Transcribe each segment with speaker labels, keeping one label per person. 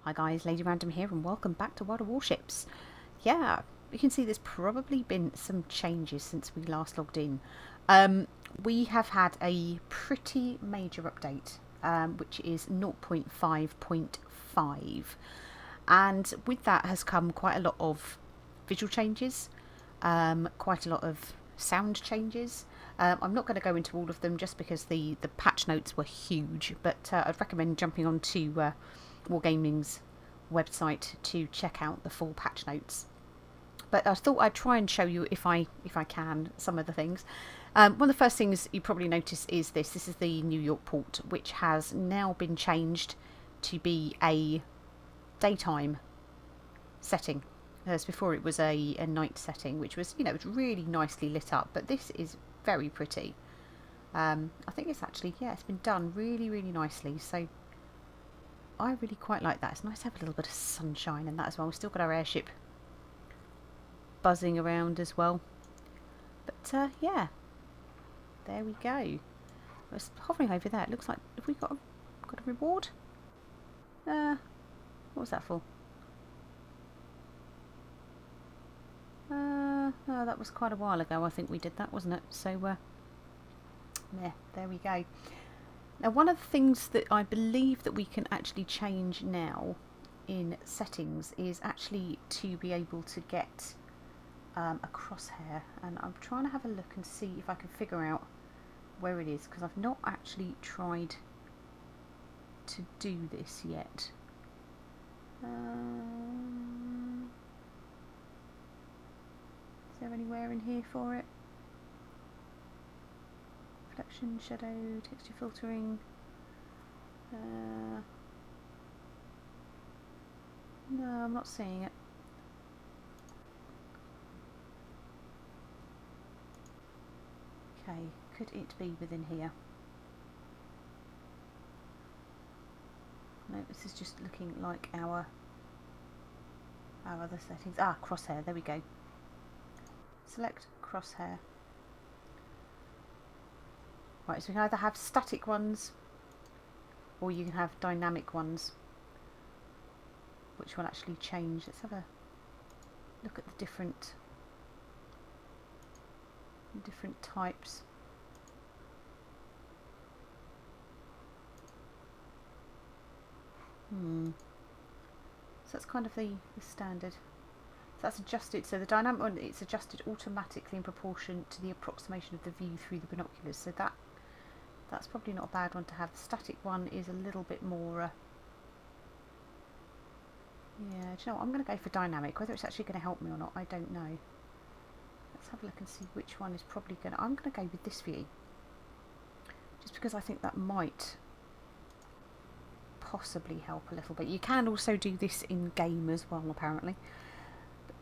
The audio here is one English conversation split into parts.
Speaker 1: Hi guys, Lady Random here and welcome back to World of Warships. Yeah, you can see there's probably been some changes since we last logged in. We have had a pretty major update, which is 0.5.5, and with that has come quite a lot of visual changes, quite a lot of sound changes. I'm not going to go into all of them just because the patch notes were huge, but I'd recommend jumping onto Wargaming's website to check out the full patch notes. But I thought I'd try and show you, if I can, some of the things. One of the first things you probably notice is this. This is the New York port, which has now been changed to be a daytime setting. As before it was a night setting, which was, it was really nicely lit up. But this is very pretty. I think it's actually, it's been done really, really nicely. So I really quite like that. It's nice to have a little bit of sunshine in that as well. We've still got our airship buzzing around as well. But yeah, there we go. I was hovering over there. It looks like, have we got a reward? What was that for? Oh, that was quite a while ago. I think we did that, wasn't it? So yeah, there we go. Now, one of the things that I believe that we can actually change now in settings is actually to be able to get a crosshair, and I'm trying to have a look and see if I can figure out where it is, because I've not actually tried to do this yet. Is there anywhere in here for it? Reflection, shadow, texture filtering. No, I'm not seeing it. Okay, could it be within here? No, this is just looking like our other settings. Ah, crosshair, there we go. Select crosshair. Right, so we can either have static ones or you can have dynamic ones, which will actually change. Let's have a look at the different types. So that's kind of the standard. So that's adjusted. So the dynamic one, it's adjusted automatically in proportion to the approximation of the view through the binoculars. So that's probably not a bad one to have. The static one is a little bit more. Yeah, do you know what? I'm going to go for dynamic. Whether it's actually going to help me or not, I don't know. Let's have a look and see which one is probably going to... I'm going to go with this view. Just because I think that might possibly help a little bit. You can also do this in game as well, apparently.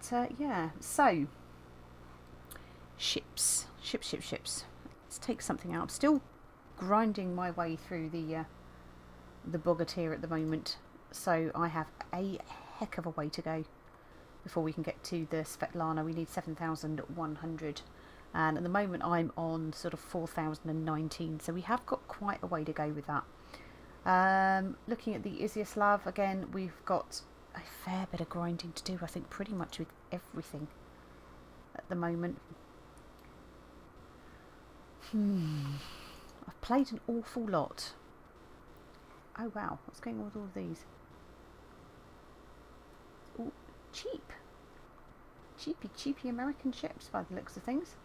Speaker 1: But yeah, so ships. Let's take something out. I'm still grinding my way through the Bogatyr at the moment, so I have a heck of a way to go before we can get to the Svetlana. We need 7,100, and at the moment I'm on sort of 4,019, so we have got quite a way to go with that. Looking at the Izyaslav again, we've got a fair bit of grinding to do, I think, pretty much with everything at the moment. I've played an awful lot. Oh wow, what's going on with all of these? Ooh, cheap. Cheapy American ships by the looks of things.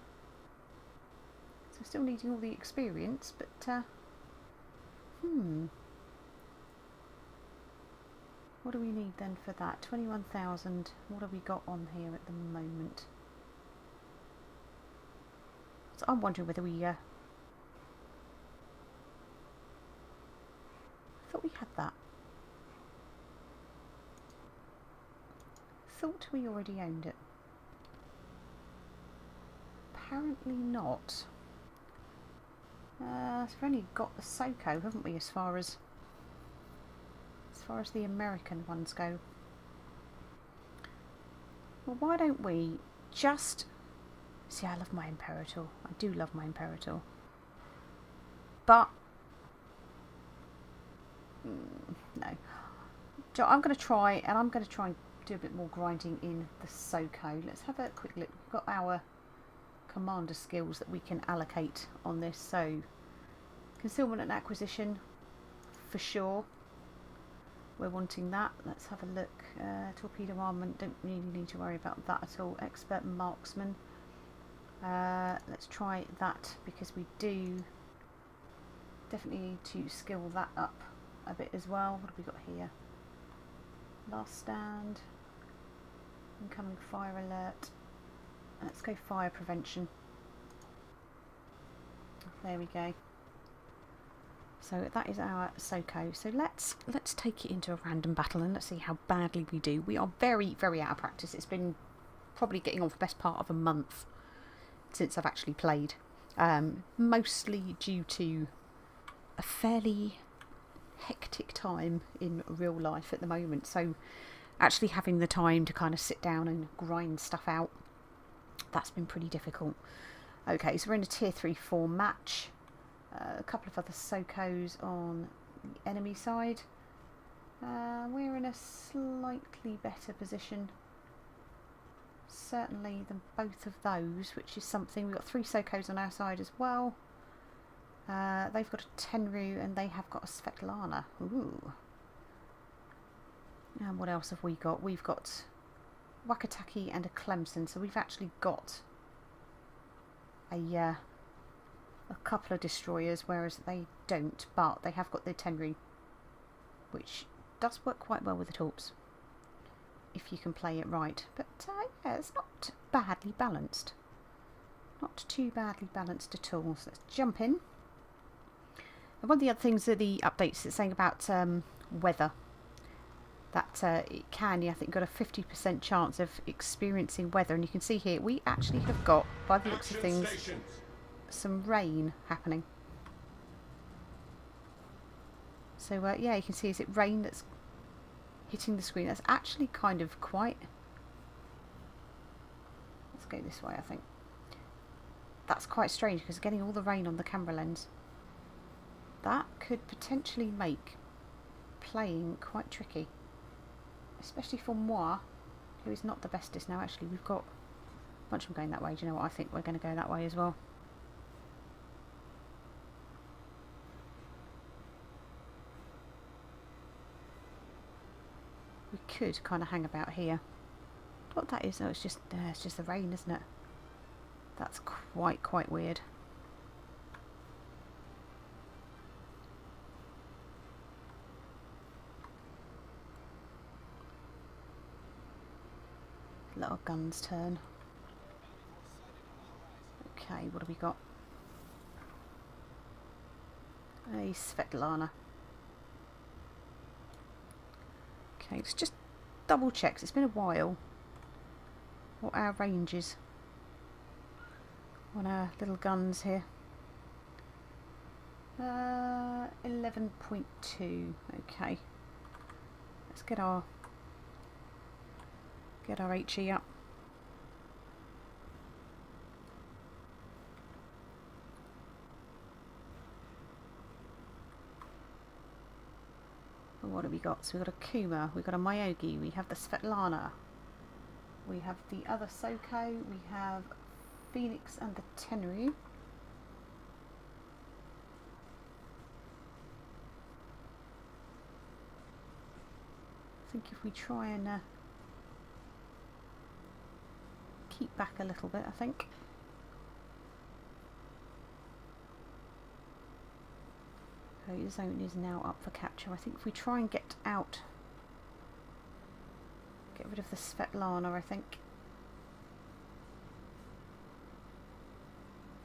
Speaker 1: So we're still needing all the experience, but what do we need then for that? 21,000. What have we got on here at the moment? So I'm wondering whether we... I thought we had that. Thought we already owned it. Apparently not. So we've only got the Soko, haven't we, as far as the American ones go. Well, why don't we just... See, I love my Imperator. I do love my Imperator. But... no. So I'm going to try, and I'm going to try and do a bit more grinding in the Soko. Let's have a quick look. We've got our commander skills that we can allocate on this. So concealment and acquisition, for sure. We're wanting that. Let's have a look. Torpedo armament, don't really need to worry about that at all. Expert marksman. Let's try that, because we do definitely need to skill that up a bit as well. What have we got here? Last stand. Incoming fire alert. Let's go fire prevention. There we go. So that is our Soko. So let's take it into a random battle and let's see how badly we do. We are very, very out of practice. It's been probably getting on for the best part of a month since I've actually played. Mostly due to a fairly hectic time in real life at the moment. So actually having the time to kind of sit down and grind stuff out, that's been pretty difficult. Okay, so we're in a tier 3-4 match. A couple of other Sokos on the enemy side. We're in a slightly better position, certainly, than both of those, which is something. We've got 3 Sokos on our side as well. They've got a Tenru and they have got a Svetlana. Ooh. And what else have we got? We've got Wakataki and a Clemson, so we've actually got a couple of destroyers, whereas they don't, but they have got the Tenru, which does work quite well with the torps if you can play it right. But yeah, it's not badly balanced, not too badly balanced at all. So let's jump in. And one of the other things are the updates it's saying about weather, that it can, I think, got a 50% chance of experiencing weather, and you can see here we actually have got, by the looks of things, some rain happening. So yeah, you can see, is it rain that's hitting the screen? That's actually kind of quite... Let's go this way, I think. That's quite strange, because getting all the rain on the camera lens, that could potentially make playing quite tricky. Especially for moi, who is not the bestest now. Actually, we've got a bunch of them going that way. Do you know what? I think we're going to go that way as well. We could kind of hang about here. What that is? Oh, it's just the rain, isn't it? That's quite weird. Let our guns turn. Okay, what have we got? A Svetlana. Okay, let's just double check. It's been a while. What our range is on our little guns here. 11.2. Okay. Let's get our HE up. What have we got? So we've got a Kuma, we've got a Myogi, we have the Svetlana, we have the other Soko, we have Phoenix and the Tenru. I think if we try and keep back a little bit, I think. Okay, the zone is now up for capture. I think if we try and get out, get rid of the Svetlana, I think,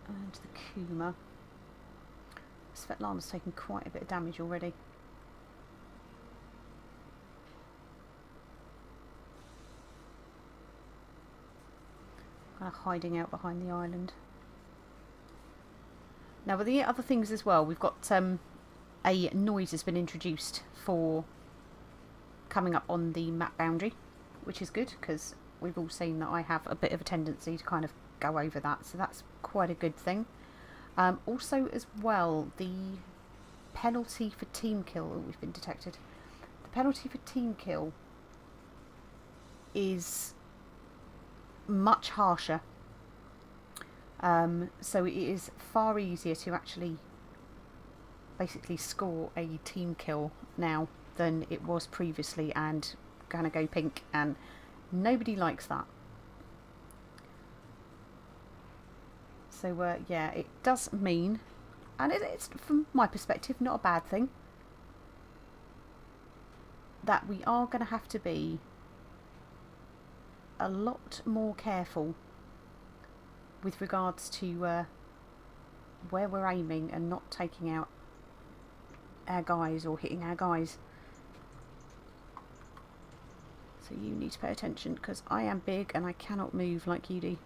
Speaker 1: and the Kuma. Svetlana's taken quite a bit of damage already. Kind of hiding out behind the island. Now, with the other things as well, we've got a noise has been introduced for coming up on the map boundary, which is good because we've all seen that I have a bit of a tendency to kind of go over that, so that's quite a good thing. Also as well, the penalty for team kill, we've been detected. The penalty for team kill is much harsher. So it is far easier to actually basically score a team kill now than it was previously, and gonna go pink, and nobody likes that. So yeah, it does mean, and it's from my perspective not a bad thing, that we are going to have to be a lot more careful with regards to where we're aiming and not taking out our guys or hitting our guys. So you need to pay attention, because I am big and I cannot move like you do.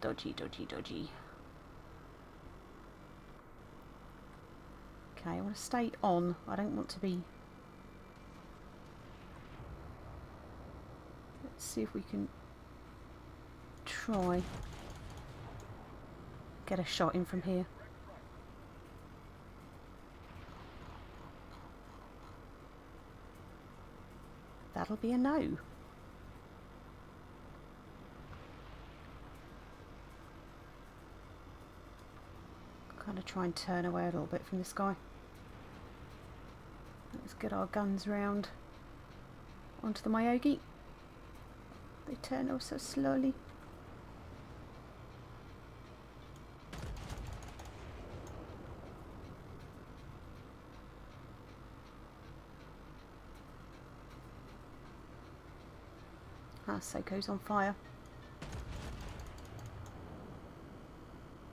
Speaker 1: Dodgy, dodgy, dodgy. Okay, I want to stay on. I don't want to be... Let's see if we can try get a shot in from here. That'll be a no. Kind of try and turn away a little bit from this guy. Let's get our guns round onto the Myogi. They turn oh so slowly. Ah, Soko's on fire.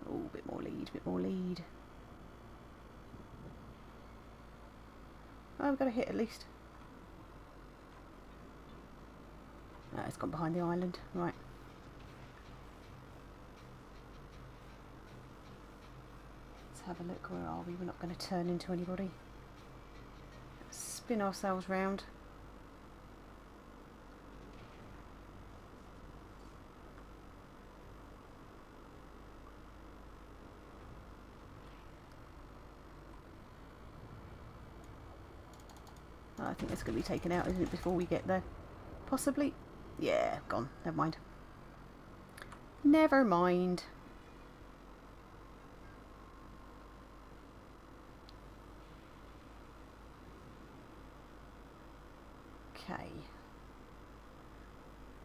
Speaker 1: Oh, bit more lead, bit more lead. Oh, we've got a hit at least. Oh, it's gone behind the island. Right. Let's have a look. Where are we? We're not going to turn into anybody. Let's spin ourselves round. I think it's going to be taken out, isn't it, before we get there? Possibly. Yeah, gone. Never mind. Never mind. Okay.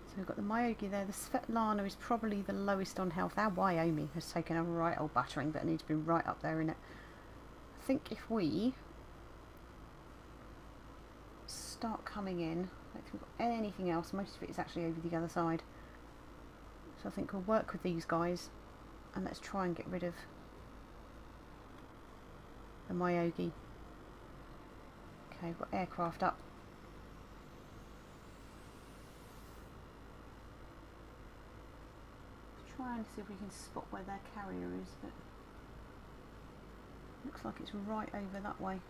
Speaker 1: So we've got the Myogi there. The Svetlana is probably the lowest on health. Our Wyoming has taken a right old battering, but it needs to be right up there in it. I think if we start coming in, I don't think we've got anything else. Most of it is actually over the other side. So I think we'll work with these guys, and let's try and get rid of the Myogi. Okay, we've got aircraft up. Let's try and see if we can spot where their carrier is, but looks like it's right over that way.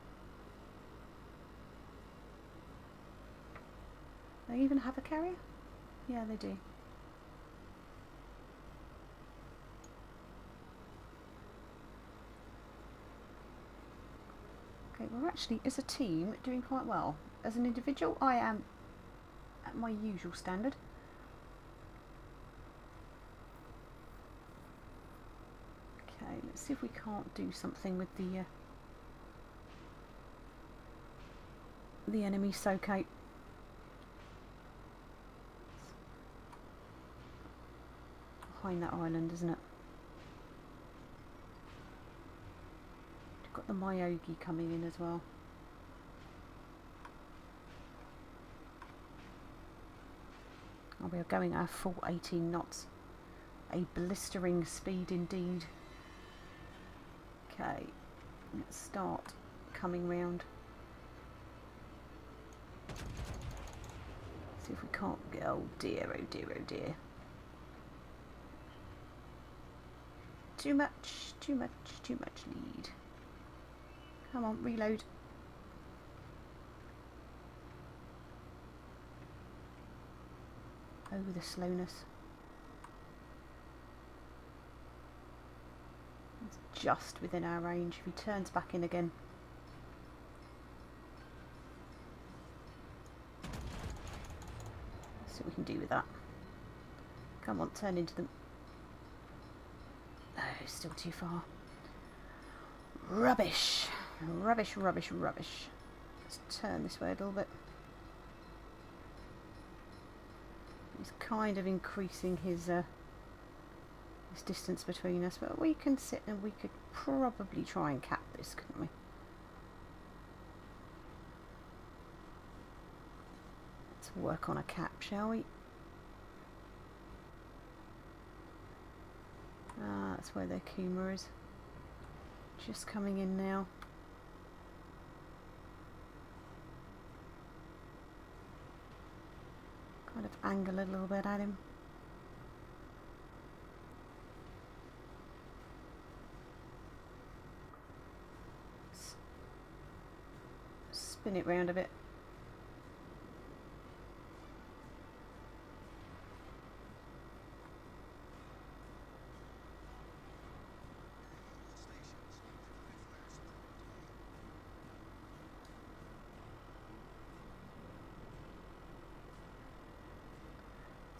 Speaker 1: They even have a carrier? Yeah, they do. Okay, we're actually, as a team, doing quite well. As an individual, I am at my usual standard. Okay, let's see if we can't do something with the enemy Soko. Behind that island, isn't it? We've got the Myogi coming in as well. Oh, we are going our full 18 knots. A blistering speed indeed. Okay, let's start coming round. See if we can't get. Oh dear, oh dear, oh dear. Too much, too much, too much lead. Come on, reload. Oh, the slowness. Let's just within our range. If he turns back in again. Let's see what we can do with that. Come on, turn into them. Oh, still too far. Rubbish. Rubbish, rubbish, rubbish. Let's turn this way a little bit. He's kind of increasing his distance between us, but we can sit and we could probably try and cap this, couldn't we? Let's work on a cap, shall we? Ah, that's where their Kuma is. Just coming in now. Kind of angle a little bit at him. Spin it round a bit.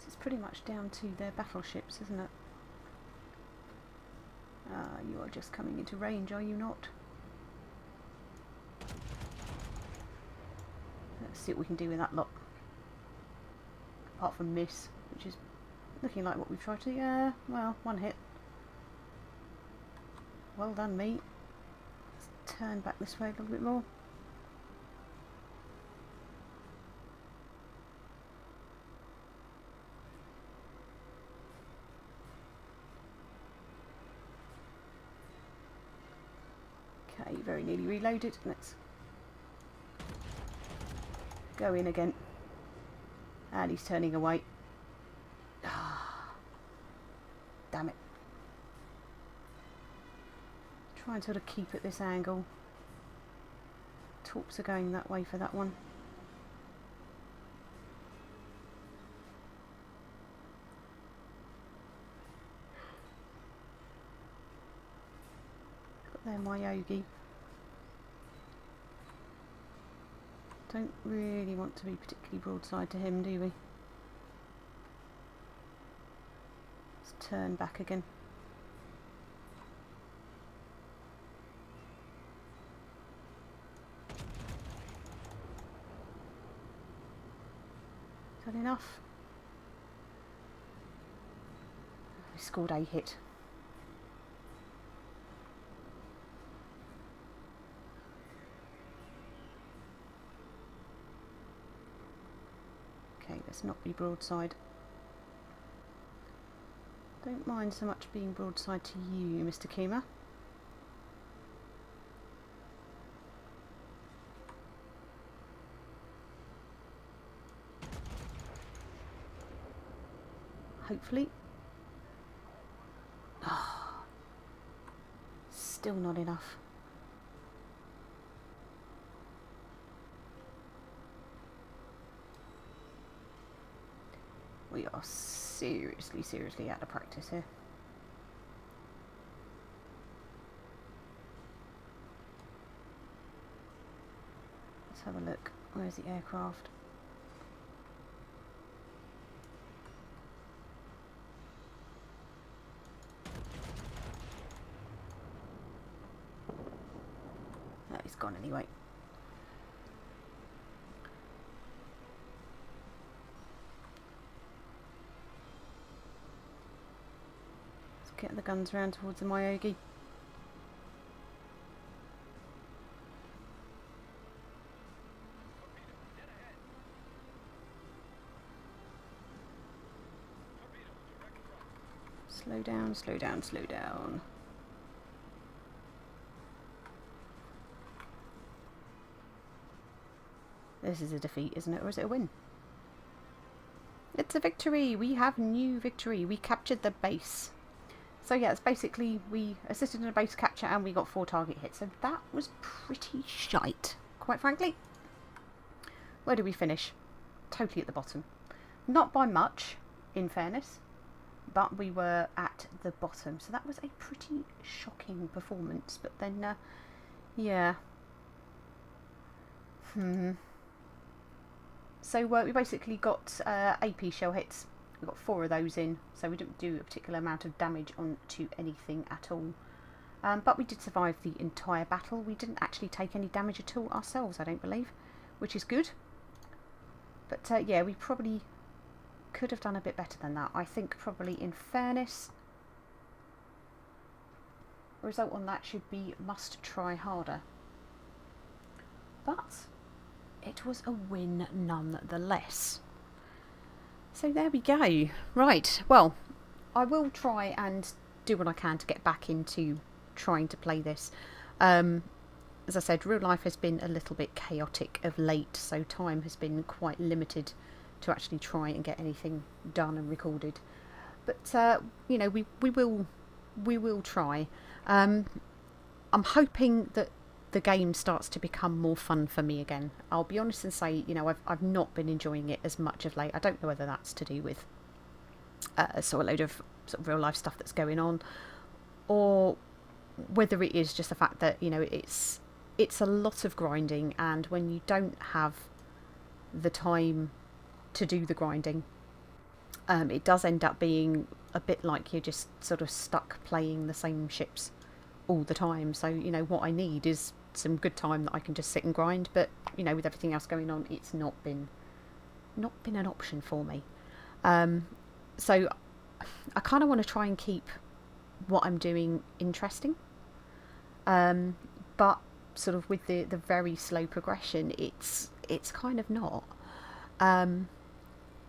Speaker 1: It's pretty much down to their battleships, isn't it? You are just coming into range, are you not? Let's see what we can do with that lot. Apart from miss, which is looking like what we've tried to... Yeah, well, one hit. Well done, mate. Let's turn back this way a little bit more. Okay, very nearly reloaded. Let's go in again. And he's turning away. Damn it. Try and sort of keep at this angle. Torps are going that way for that one. Got there my Yogi. Don't really want to be particularly broadside to him, do we? Let's turn back again. Is that enough? We scored a hit. Okay, let's not be broadside. Don't mind so much being broadside to you, Mr. Kuma. Hopefully. Oh, still not enough. We are seriously out of practice here. Let's have a look. Where's the aircraft? Oh, he's gone anyway. Get the guns round towards the Myogi. Slow down, slow down, slow down. This is a defeat, isn't it? Or is it a win? It's a victory! We have new victory. We captured the base. So yeah, it's basically we assisted in a base capture and we got 4 target hits. So that was pretty shite, quite frankly. Where did we finish? Totally at the bottom. Not by much, in fairness, but we were at the bottom. So that was a pretty shocking performance. But then, yeah. So we basically got AP shell hits. We got 4 of those in, so we didn't do a particular amount of damage onto anything at all. But we did survive the entire battle. We didn't actually take any damage at all ourselves, I don't believe, which is good. But yeah, we probably could have done a bit better than that. I think probably, in fairness, the result on that should be must try harder. But it was a win nonetheless. So there we go. Right, well, I will try and do what I can to get back into trying to play this. As I said, real life has been a little bit chaotic of late, so time has been quite limited to actually try and get anything done and recorded. But you know, we will try. I'm hoping that the game starts to become more fun for me again. I'll be honest and say, you know, I've not been enjoying it as much of late. I don't know whether that's to do with sort of a load of sort of real life stuff that's going on, or whether it is just the fact that, you know, it's a lot of grinding, and when you don't have the time to do the grinding, it does end up being a bit like you're just sort of stuck playing the same ships all the time. So, you know, what I need is some good time that I can just sit and grind, but, you know, with everything else going on, it's not been an option for me. So I kind of want to try and keep what I'm doing interesting, but sort of with the very slow progression, it's kind of not. And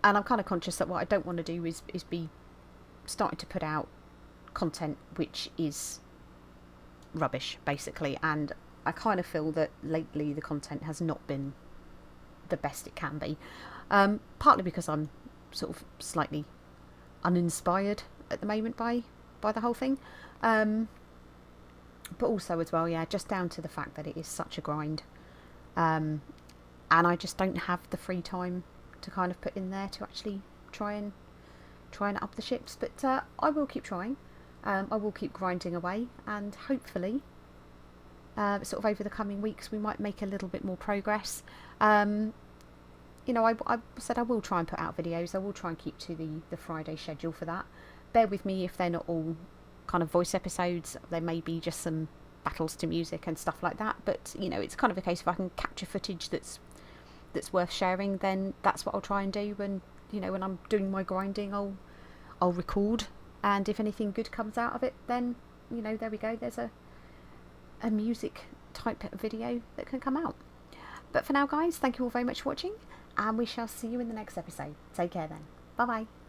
Speaker 1: I'm kind of conscious that what I don't want to do is be starting to put out content which is rubbish, basically. And I kind of feel that lately the content has not been the best it can be, partly because I'm sort of slightly uninspired at the moment by the whole thing, but also as well, yeah, just down to the fact that it is such a grind, and I just don't have the free time to kind of put in there to actually try and up the ships. But I will keep trying. I will keep grinding away, and hopefully sort of over the coming weeks we might make a little bit more progress. You know, I said I will try and put out videos. I will try and keep to the Friday schedule for that. Bear with me if they're not all kind of voice episodes. There may be just some battles to music and stuff like that, but, you know, it's kind of a case if I can capture footage that's worth sharing, then that's what I'll try and do. And, you know, when I'm doing my grinding, I'll record, and if anything good comes out of it, then, you know, there we go, there's a music type video that can come out. But for now, guys, thank you all very much for watching, and we shall see you in the next episode. Take care then. Bye bye.